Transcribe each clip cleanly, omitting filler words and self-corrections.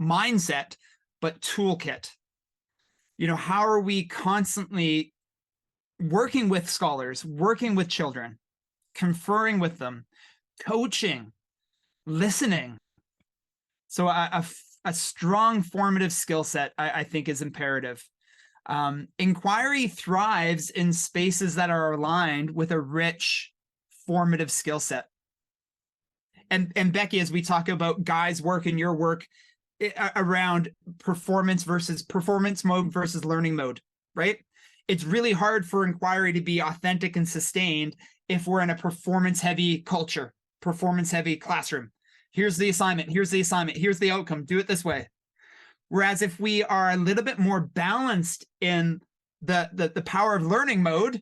mindset, but toolkit. How are we constantly working with scholars, working with children, conferring with them, coaching, listening? So a strong formative skill set, I think, is imperative. Inquiry thrives in spaces that are aligned with a rich formative skill set. And Becky, as we talk about Guy's work and your work around performance mode versus learning mode, right? It's really hard for inquiry to be authentic and sustained if we're in a performance-heavy culture, performance-heavy classroom. Here's the assignment, here's the outcome, do it this way. Whereas if we are a little bit more balanced in the power of learning mode,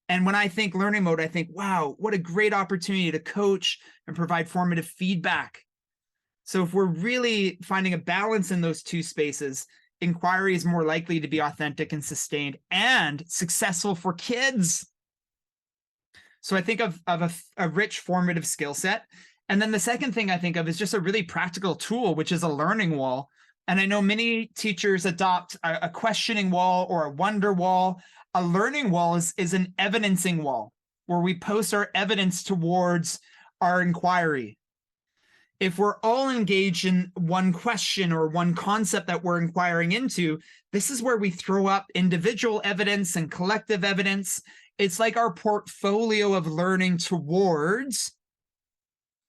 and when I think learning mode, I think, wow, what a great opportunity to coach and provide formative feedback. So if we're really finding a balance in those two spaces, inquiry is more likely to be authentic and sustained and successful for kids. So I think of a rich formative skill set. And then the second thing I think of is just a really practical tool, which is a learning wall. And I know many teachers adopt a questioning wall or a wonder wall. A learning wall is an evidencing wall where we post our evidence towards our inquiry. If we're all engaged in one question or one concept that we're inquiring into, this is where we throw up individual evidence and collective evidence. It's like our portfolio of learning towards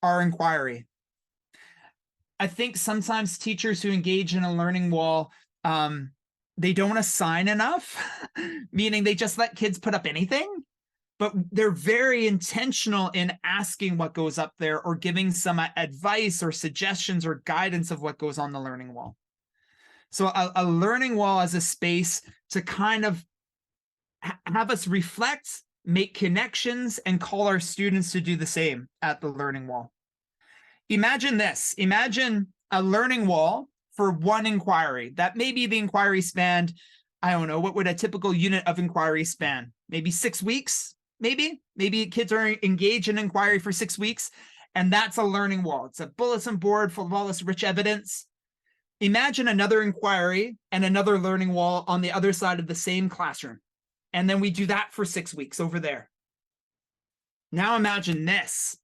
our inquiry. I think sometimes teachers who engage in a learning wall, they don't assign enough, meaning they just let kids put up anything, but they're very intentional in asking what goes up there or giving some advice or suggestions or guidance of what goes on the learning wall. So a learning wall as a space to kind of have us reflect, make connections, and call our students to do the same at the learning wall. Imagine this. Imagine a learning wall for one inquiry. That maybe the inquiry spanned, I don't know, what would a typical unit of inquiry span? Maybe 6 weeks, maybe kids are engaged in inquiry for 6 weeks, and that's a learning wall. It's a bulletin board full of all this rich evidence. Imagine another inquiry and another learning wall on the other side of the same classroom. And then we do that for 6 weeks over there. Now imagine this.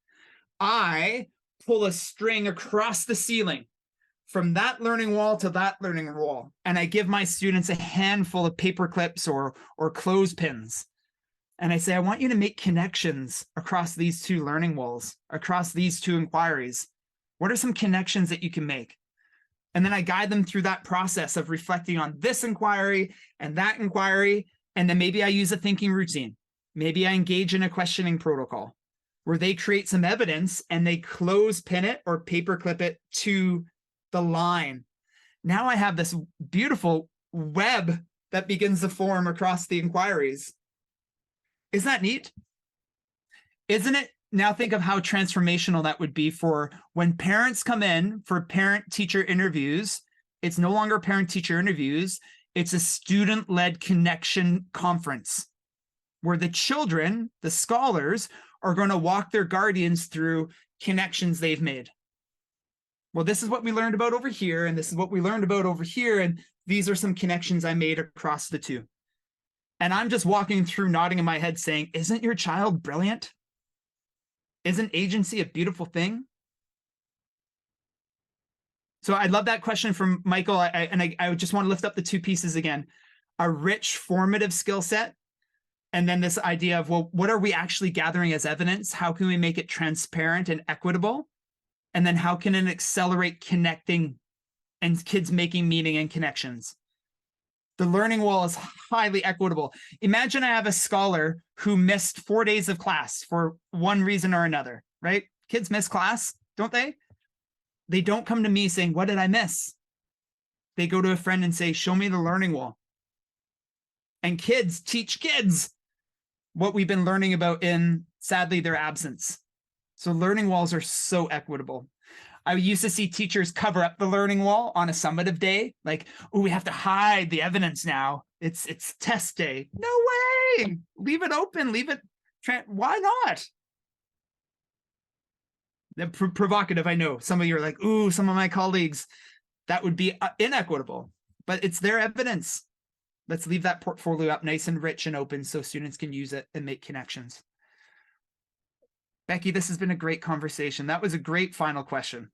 I pull a string across the ceiling from that learning wall to that learning wall, and I give my students a handful of paper clips or clothespins. And I say, I want you to make connections across these two learning walls, across these two inquiries. What are some connections that you can make? And then I guide them through that process of reflecting on this inquiry and that inquiry. And then maybe I use a thinking routine. Maybe I engage in a questioning protocol where they create some evidence and they clothespin it or paperclip it to the line. Now I have this beautiful web that begins to form across the inquiries. Isn't that neat? Isn't it? Now think of how transformational that would be for when parents come in for parent-teacher interviews. It's no longer parent-teacher interviews. It's a student-led connection conference where the children, the scholars, are going to walk their guardians through connections they've made. Well, this is what we learned about over here, and this is what we learned about over here, and these are some connections I made across the two. And I'm just walking through, nodding in my head, saying, isn't your child brilliant? Isn't agency a beautiful thing? So I love that question from Michael, I just want to lift up the two pieces again. A rich formative skill set, and then this idea of, well, what are we actually gathering as evidence? How can we make it transparent and equitable? And then how can it accelerate connecting and kids making meaning and connections? The learning wall is highly equitable. Imagine I have a scholar who missed 4 days of class for one reason or another, right? Kids miss class, don't they? They don't come to me saying, what did I miss? They go to a friend and say, show me the learning wall. And kids teach kids what we've been learning about in, sadly, their absence. So learning walls are so equitable. I used to see teachers cover up the learning wall on a summative day, like, oh, we have to hide the evidence now. It's test day. No way. Leave it open. Leave it. Why not? Provocative, I know. Some of you are like, ooh, some of my colleagues, that would be inequitable, but it's their evidence. Let's leave that portfolio up nice and rich and open so students can use it and make connections. Becky, this has been a great conversation. That was a great final question.